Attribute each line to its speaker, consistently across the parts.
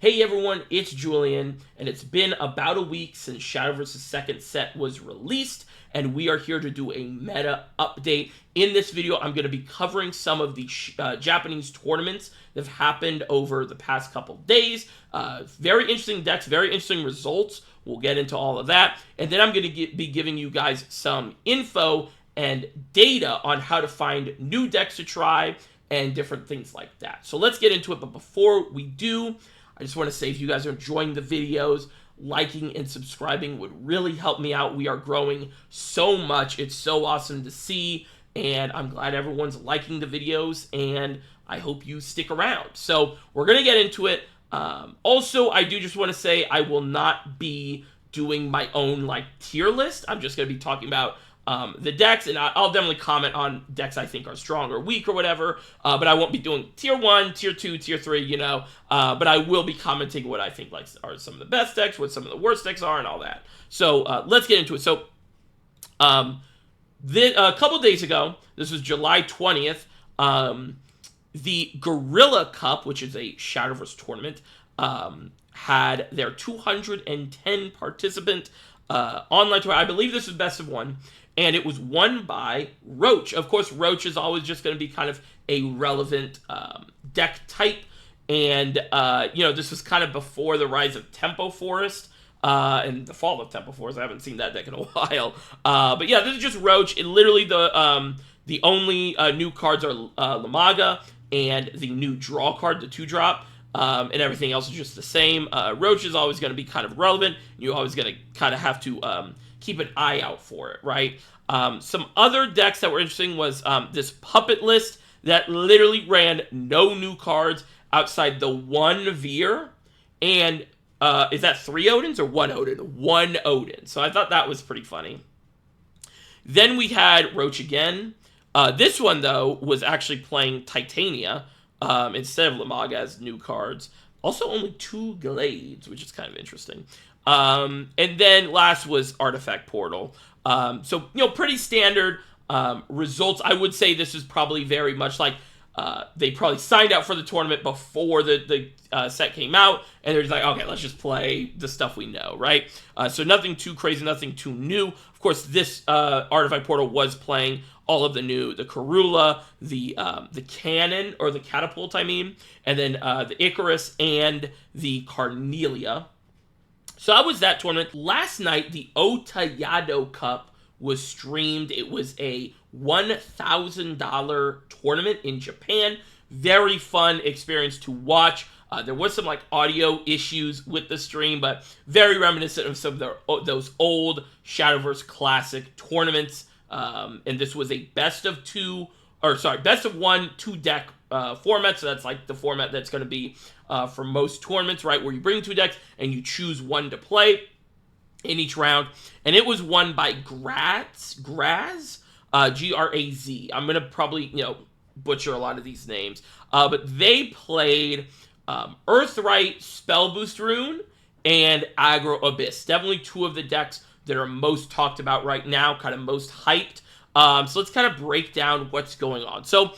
Speaker 1: Hey everyone, it's Julian, and it's been about a week since Shadowverse's second set was released, and we are here to do a meta update. In this video, I'm going to be covering some of the Japanese tournaments that have happened over the past couple days. Very interesting decks, very interesting results. We'll get into all of that, and then I'm going to be giving you guys some info and data on how to find new decks to try and different things like that. So let's get into it, but before we do, I just want to say if you guys are enjoying the videos, liking and subscribing would really help me out. We are growing so much. It's so awesome to see, and I'm glad everyone's liking the videos, and I hope you stick around. So we're going to get into it. Also, I do just want to say I will not be doing my own tier list. I'm just going to be talking about the decks, and I'll definitely comment on decks I think are strong or weak or whatever, but I won't be doing tier 1, tier 2, tier 3, but I will be commenting what I think are some of the best decks, what some of the worst decks are, and all that. So let's get into it. So a couple days ago, this was July 20th, the Guerilla Cup, which is a Shadowverse tournament, had their 210 participant online tournament. I believe this is best of one. And it was won by Roach. Of course, Roach is always just going to be kind of a relevant deck type. And, this was kind of before the rise of Tempo Forest and the fall of Tempo Forest. I haven't seen that deck in a while. But yeah, this is just Roach. And literally the only new cards are Lamaga and the new draw card, the 2-drop. And everything else is just the same. Roach is always going to be kind of relevant. You're always going to kind of have to keep an eye out for it, right? Some other decks that were interesting was this Puppet list that literally ran no new cards outside the one Veer. And is that 3 Odins or 1 Odin? 1 Odin. So I thought that was pretty funny. Then we had Roach again. This one, though, was actually playing Titania instead of Lamaga as new cards. Also only 2 Glades, which is kind of interesting. And then last was Artifact Portal. So, pretty standard results. I would say this is probably very much like they probably signed out for the tournament before the set came out, and they're just like, okay, let's just play the stuff we know, right? So nothing too crazy, nothing too new. Of course, this Artifact Portal was playing all of the Karula, the Cannon, or the Catapult, I mean, and then the Icarus and the Carnelia. So that was that tournament. Last night, the Otayado Cup was streamed. It was a $1,000 tournament in Japan. Very fun experience to watch. There was some audio issues with the stream, but very reminiscent of some of those old Shadowverse classic tournaments. And this was a best of 1, 2-deck format. So that's the format that's going to be for most tournaments, right? Where you bring 2 decks and you choose one to play in each round. And it was won by Graz, Graz. I'm going to probably, butcher a lot of these names. But they played Earthright Spell Boost Rune and Aggro Abyss. Definitely 2 of the decks that are most talked about right now, kind of most hyped. So let's kind of break down what's going on. So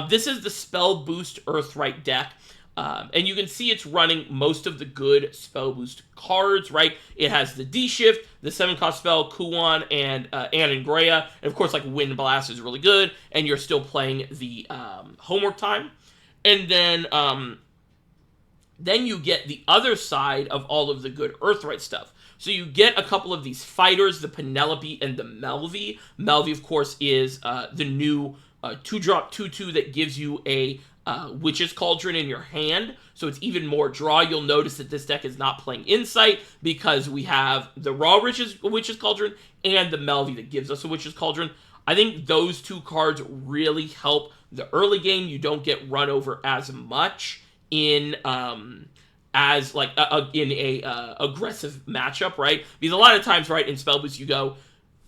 Speaker 1: this is the Spell Boost Earthright deck. And you can see it's running most of the good Spell Boost cards, right? It has the D-Shift, the 7-cost spell, Kuan, and Greya. And of course, Wind Blast is really good, and you're still playing the Homework Time. And then you get the other side of all of the good Earthright stuff. So you get a couple of these fighters, the Penelope and the Melvi. Melvi, of course, is the new 2-drop 2/2 that gives you a Witch's Cauldron in your hand, so it's even more draw. You'll notice that this deck is not playing Insight because we have the raw Witch's Cauldron and the Melvi that gives us a Witch's Cauldron. I think those 2 cards really help the early game. You don't get run over as much in as in a aggressive matchup, right? Because a lot of times, right, in Spell Boost you go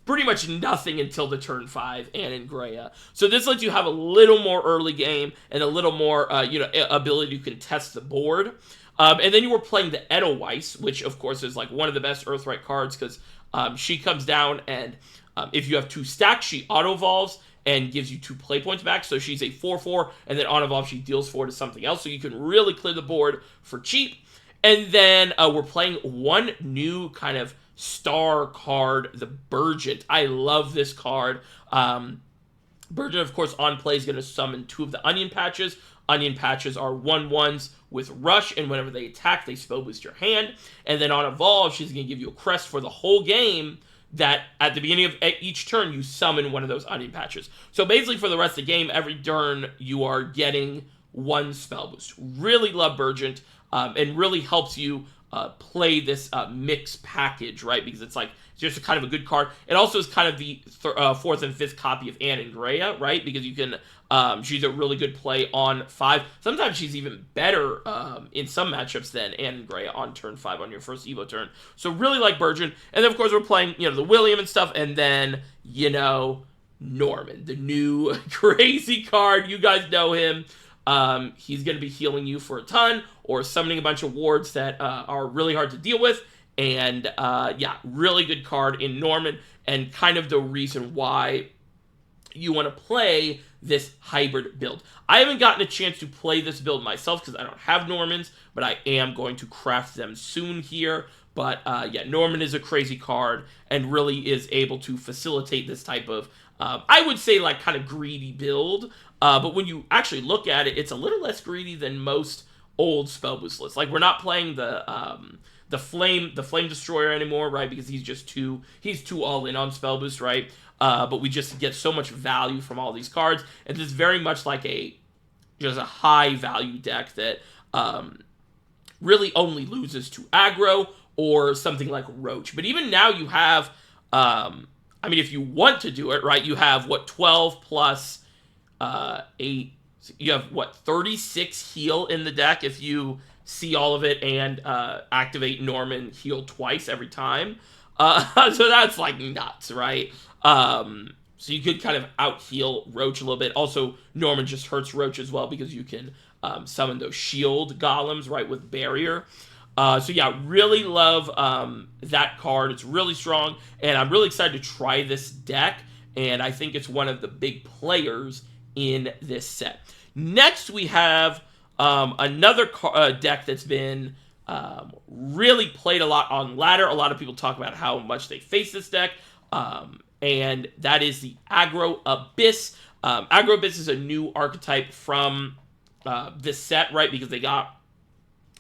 Speaker 1: pretty much nothing until the turn 5 and in Greya. So this lets you have a little more early game and a little more, ability to contest the board. And then you were playing the Edelweiss, which of course is one of the best Earthright cards because she comes down and if you have 2 stacks, she auto-evolves and gives you 2 play points back. So she's a 4/4, and then on evolve she deals 4 to something else. So you can really clear the board for cheap. And then we're playing one new kind of star card, the Burgent. I love this card. Burgent, of course, on play is going to summon 2 of the Onion Patches. Onion Patches are 1/1s with Rush, and whenever they attack, they spell boost your hand. And then on Evolve, she's going to give you a crest for the whole game that at the beginning of each turn, you summon one of those Onion Patches. So basically, for the rest of the game, every turn, you are getting 1 spell boost. Really love Burgent, and really helps you play this mix package, right? Because it's just kind of a good card. It also is kind of the 4th and 5th copy of Anne and Greya, right? Because you can, she's a really good play on 5. Sometimes she's even better in some matchups than Anne and Greya on turn 5 on your first Evo turn. So really like Burgent. And then, of course, we're playing, the William and stuff. And then, Norman, the new crazy card. You guys know him. He's going to be healing you for a ton or summoning a bunch of wards that are really hard to deal with. And, yeah, really good card in Norman and kind of the reason why you want to play this hybrid build. I haven't gotten a chance to play this build myself because I don't have Normans, but I am going to craft them soon here. But, yeah, Norman is a crazy card and really is able to facilitate this type of, I would say, kind of greedy build. But when you actually look at it, it's a little less greedy than most old spell boost lists. We're not playing the Flame Destroyer anymore, right? Because he's too all in on spell boost, right? But we just get so much value from all these cards. And it's very much like just a high value deck that really only loses to Aggro or something like Roach. But even now you have, if you want to do it, right, you have 12 plus 8, you have 36 heal in the deck if you see all of it and activate Norman heal twice every time. So that's nuts, right? So you could kind of out heal Roach a little bit. Also, Norman just hurts Roach as well because you can summon those shield golems, right, with barrier. So yeah, really love that card. It's really strong, and I'm really excited to try this deck, and I think it's one of the big players in this set. Next, we have another deck that's been really played a lot on ladder. A lot of people talk about how much they face this deck, and that is the Aggro Abyss. Aggro Abyss is a new archetype from this set, right? Because they got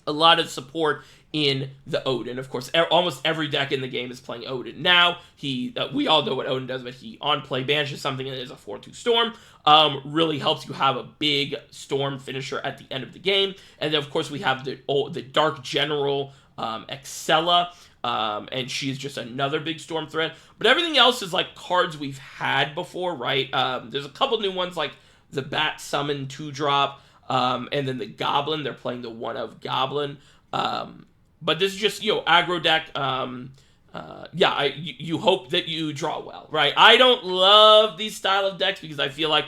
Speaker 1: a lot of support in the Odin. Of course, almost every deck in the game is playing Odin now. We all know what Odin does, but he on play banishes something and it is a 4/2 Storm. Really helps you have a big Storm finisher at the end of the game. And then, of course, we have the Dark General, Excella, and she's just another big Storm threat. But everything else is cards we've had before, right? There's a couple new ones like the Bat Summon 2-drop, and then the Goblin. They're playing the 1-of Goblin. But this is just, aggro deck. You hope that you draw well, right? I don't love these style of decks because I feel like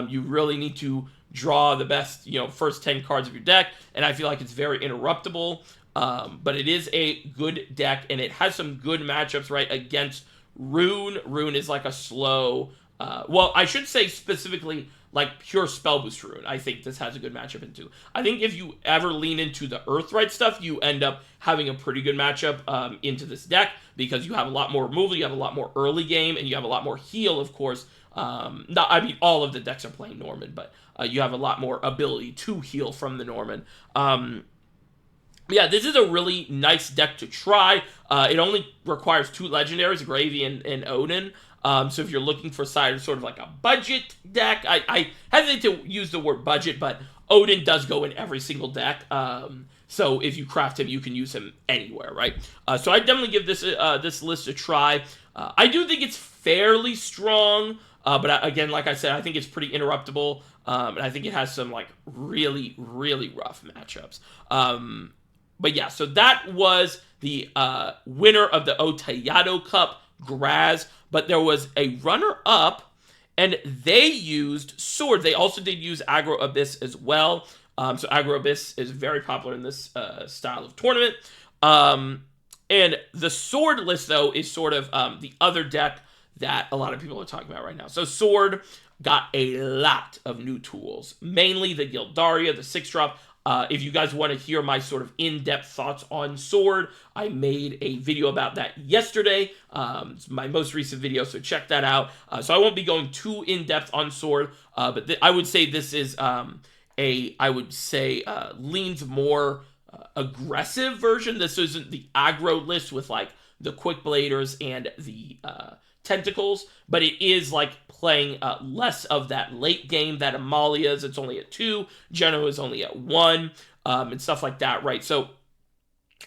Speaker 1: you really need to draw the best, first 10 cards of your deck, and I feel like it's very interruptible. But it is a good deck, and it has some good matchups, right, against Rune. Rune is a slow, I should say specifically pure spell boost Rune. I think this has a good matchup into. I think if you ever lean into the Earthright stuff, you end up having a pretty good matchup into this deck because you have a lot more removal, you have a lot more early game, and you have a lot more heal, of course. All of the decks are playing Norman, but you have a lot more ability to heal from the Norman. Yeah, this is a really nice deck to try. It only requires 2 legendaries, Gravy and Odin. So if you're looking for sort of a budget deck, I hesitate to use the word budget, but Odin does go in every single deck. So if you craft him, you can use him anywhere, right? So I definitely give this list a try. I do think it's fairly strong, but again, like I said, I think it's pretty interruptible, and I think it has some really, really rough matchups. But yeah, so that was the winner of the Otayado Cup, Graz. But there was a runner-up, and they used Sword. They also did use Aggro Abyss as well. So Aggro Abyss is very popular in this style of tournament. And the Sword list, though, is sort of the other deck that a lot of people are talking about right now. So Sword got a lot of new tools, mainly the Gildaria, the 6-drop. If you guys want to hear my sort of in-depth thoughts on Sword, I made a video about that yesterday. It's my most recent video, so check that out. So I won't be going too in-depth on Sword, but I would say this is leans more aggressive version. This isn't the aggro list with like the quick bladers and the tentacles, but it is like playing less of that late game, that Amalia's, it's only at 2, Genoa is only at 1, and stuff like that, right? So,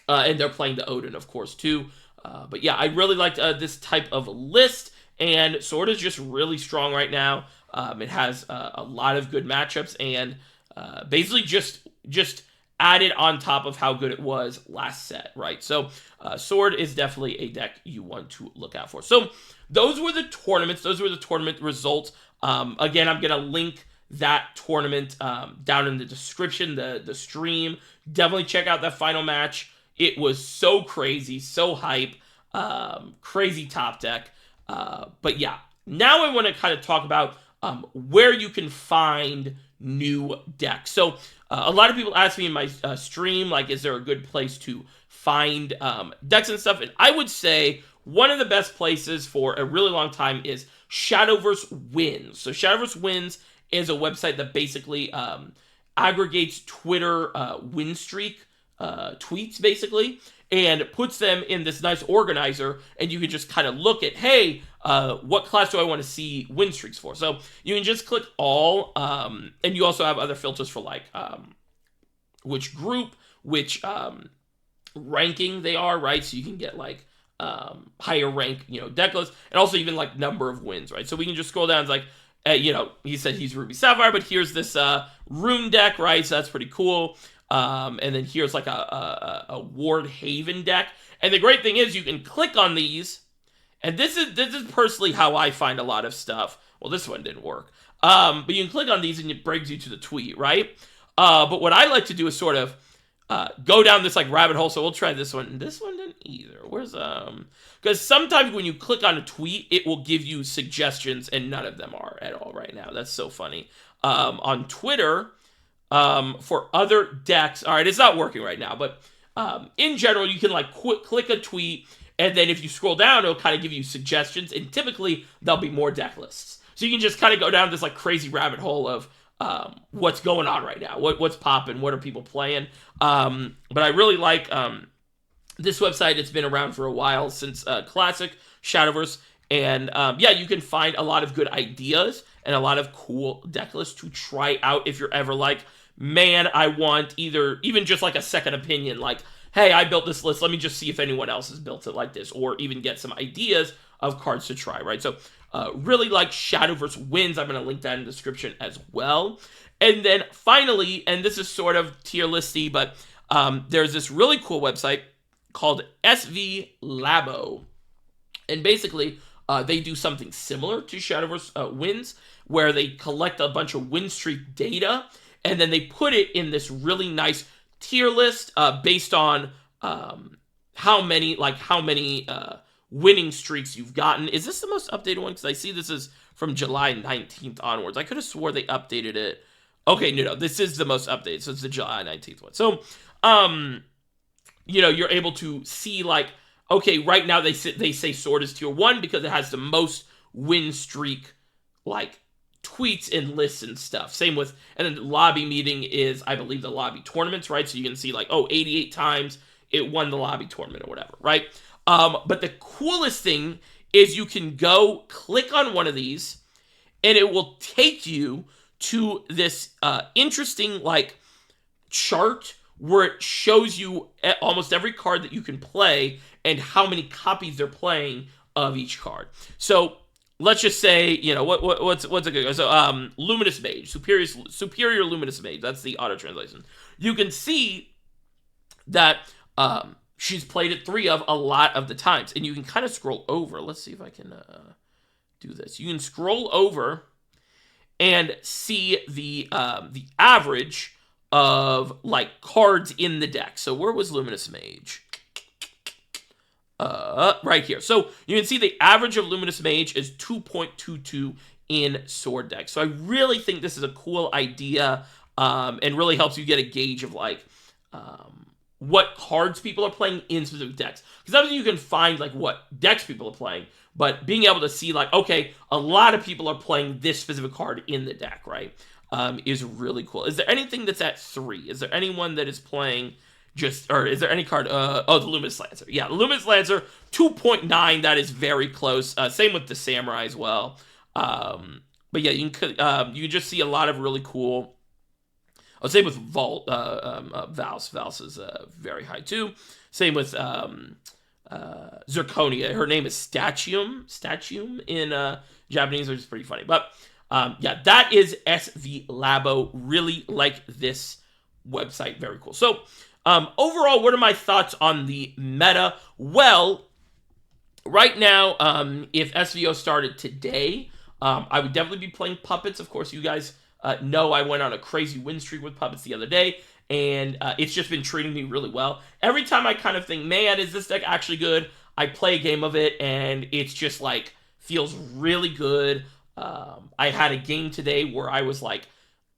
Speaker 1: and they're playing the Odin, of course, too. But yeah, I really liked this type of list, and Sword is just really strong right now. It has a lot of good matchups, and basically just added on top of how good it was last set, right? So Sword is definitely a deck you want to look out for. So those were the tournaments. Those were the tournament results. Again, I'm going to link that tournament down in the description, the stream. Definitely check out that final match. It was so crazy, so hype, crazy top deck. But yeah, now I want to kind of talk about where you can find new decks. So a lot of people ask me in my stream, like, is there a good place to find decks and stuff? And I would say one of the best places for a really long time is Shadowverse Wins. So Shadowverse Wins is a website that basically aggregates Twitter win streak tweets, basically, and puts them in this nice organizer, and you can just kind of look at, hey, what class do I want to see win streaks for? So you can just click all, and you also have other filters for like which group, which ranking they are, right? So you can get like higher rank, deck lists, and also even like number of wins, right? So we can just scroll down. It's like, he said he's Ruby Sapphire, but here's this rune deck, right? So that's pretty cool. And then here's like a Ward Haven deck. And the great thing is you can click on these, and this is personally how I find a lot of stuff. Well, this one didn't work. But you can click on these and it brings you to the tweet, right? But what I like to do is sort of go down this like rabbit hole. So we'll try this one. This one didn't either. Where's because sometimes when you click on a tweet, it will give you suggestions, and none of them are at all right now. That's so funny. On Twitter, for other decks, all right, it's not working right now, but in general, you can like click a tweet, and then if you scroll down, it'll kind of give you suggestions, and typically there'll be more deck lists. So you can just kind of go down this like crazy rabbit hole of what's going on right now, what's popping, what are people playing. But I really like this website. It's been around for a while, since Classic Shadowverse, and yeah, you can find a lot of good ideas and a lot of cool deck lists to try out if you're ever like, man, I want even just like a second opinion, like, hey, I built this list, let me just see if anyone else has built it like this, or even get some ideas of cards to try, right? So really like Shadowverse Wins. I'm going to link that in the description as well. And then finally, and this is sort of tier listy, but there's this really cool website called SV Labo. And basically, they do something similar to Shadowverse Wins, where they collect a bunch of win streak data, and then they put it in this really nice tier list based on how many winning streaks you've gotten. Is this the most updated one? Because I see this is from July 19th onwards. I could have swore they updated it. Okay, no, this is the most updated, so it's the July 19th one. So, you're able to see, like, okay, right now they say Sword is tier 1 because it has the most win streak, like, tweets and lists and stuff. Same with, and then lobby meeting is, I believe, the lobby tournaments, right? So you can see, like, 88 times it won the lobby tournament or whatever, right? But the coolest thing is you can go click on one of these, and it will take you to this interesting, like, chart where it shows you almost every card that you can play and how many copies they're playing of each card. So let's just say, what's a good, so Luminous Mage, superior Luminous Mage, that's the auto translation. You can see that she's played it 3 of a lot of the times, and you can kind of scroll over. Let's see if I can do this. You can scroll over and see the average of, like, cards in the deck. So where was Luminous Mage? Right here. So you can see the average of Luminous Mage is 2.22 in Sword deck. So I really think this is a cool idea. and really helps you get a gauge of like what cards people are playing in specific decks. Because obviously you can find like what decks people are playing, but being able to see like, okay, a lot of people are playing this specific card in the deck, right, is really cool. Is there anything that's at 3? Is there anyone that is playing just, or is there any card? Oh, the Luminous Lancer. Yeah, the Luminous Lancer, 2.9. That is very close. Same with the Samurai as well. But yeah, you can just see a lot of really cool. I'll say with Valse. Valse is very high too. Same with Zirconia. Her name is Statium in Japanese, which is pretty funny. But yeah, that is SV Labo. Really like this website. Very cool. So overall, what are my thoughts on the meta? Well, right now, if SVO started today, I would definitely be playing Puppets. Of course, you guys know I went on a crazy win streak with Puppets the other day, and it's just been treating me really well. Every time I kind of think, man, is this deck actually good? I play a game of it, and it's just like, feels really good. I had a game today where I was like,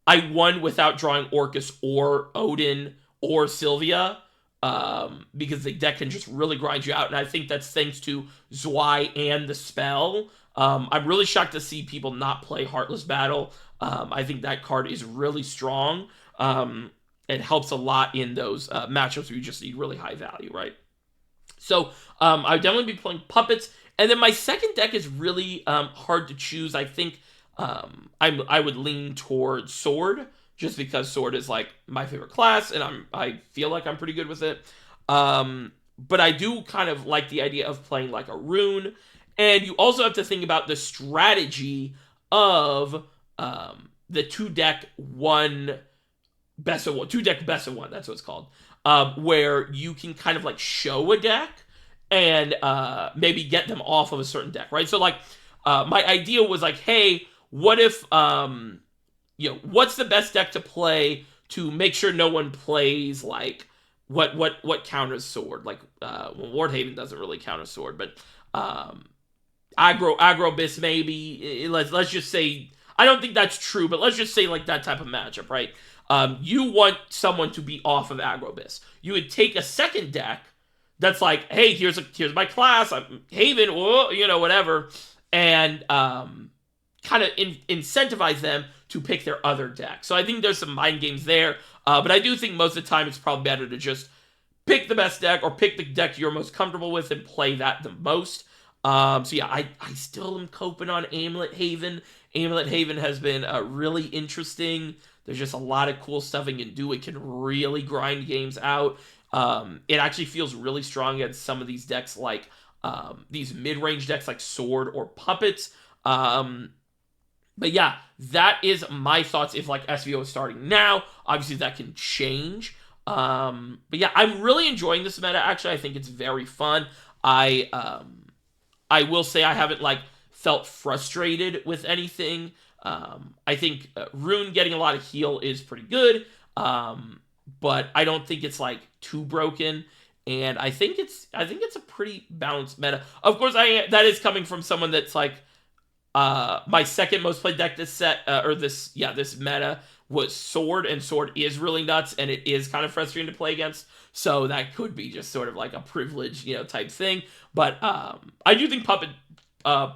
Speaker 1: I won without drawing Orcus or Odin or Sylvia, because the deck can just really grind you out, and I think that's thanks to Zwei and the spell. I'm really shocked to see people not play Heartless Battle. I think that card is really strong. It helps a lot in those matchups where you just need really high value, right? So I would definitely be playing Puppets. And then my second deck is really hard to choose. I think I would lean towards Sword, just because Sword is like my favorite class, and I feel like I'm pretty good with it. But I do kind of like the idea of playing like a Rune. And you also have to think about the strategy of the two-deck best of one. That's what it's called. Where you can kind of like show a deck and maybe get them off of a certain deck, right? So like my idea was like, hey, what if what's the best deck to play to make sure no one plays like what counters Sword? Like Wardhaven doesn't really counter Sword, but Aggro Bis maybe. Let's just say, I don't think that's true, but let's just say like that type of matchup, right? You want someone to be off of Aggro Bis. You would take a second deck that's like, hey, here's my class, I'm Haven, or whatever, and kind of incentivize them to pick their other deck. So I think there's some mind games there, but I do think most of the time it's probably better to just pick the best deck or pick the deck you're most comfortable with and play that the most. So yeah, I still am coping on Amulet Haven. Amulet Haven has been really interesting. There's just a lot of cool stuff it can do. It can really grind games out. It actually feels really strong against some of these decks, like these mid-range decks like Sword or Puppets. But yeah, that is my thoughts if like SVO is starting now. Obviously, that can change. But yeah, I'm really enjoying this meta. Actually, I think it's very fun. I will say I haven't like felt frustrated with anything. I think Rune getting a lot of heal is pretty good, but I don't think it's like too broken. And I think it's a pretty balanced meta. Of course, that is coming from someone that's like my second most played deck this set this meta was Sword, and Sword is really nuts, and it is kind of frustrating to play against. So that could be just sort of like a privilege, type thing. But I do think Puppet, I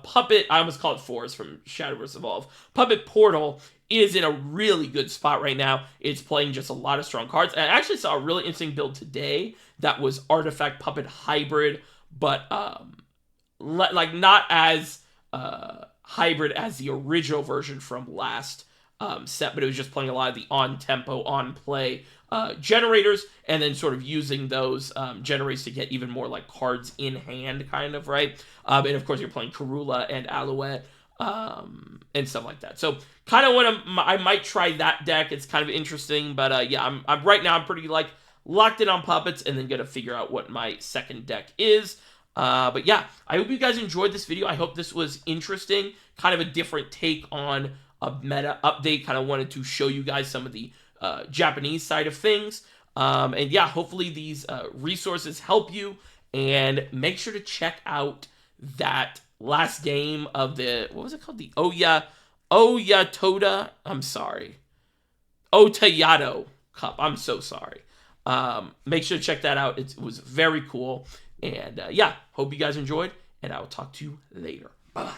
Speaker 1: almost call it Force from Shadowverse Evolve. Puppet Portal is in a really good spot right now. It's playing just a lot of strong cards. And I actually saw a really interesting build today that was Artifact Puppet Hybrid, but like not as hybrid as the original version from last set, but it was just playing a lot of the on-tempo, on-play generators, and then sort of using those generators to get even more like cards in hand, kind of, right? And of course, you're playing Karula and Alouette and stuff like that. So kind of I might try that deck. It's kind of interesting, but yeah, I'm right now I'm pretty like locked in on Puppets, and then gonna figure out what my second deck is. But yeah, I hope you guys enjoyed this video. I hope this was interesting, kind of a different take on a meta update. Kind of wanted to show you guys some of the Japanese side of things. And yeah, hopefully these resources help you, and make sure to check out that last game of the, what was it called? The Oyatoda. I'm sorry. Otayado Cup. I'm so sorry. Make sure to check that out. It was very cool. And yeah, hope you guys enjoyed, and I will talk to you later. Bye-bye.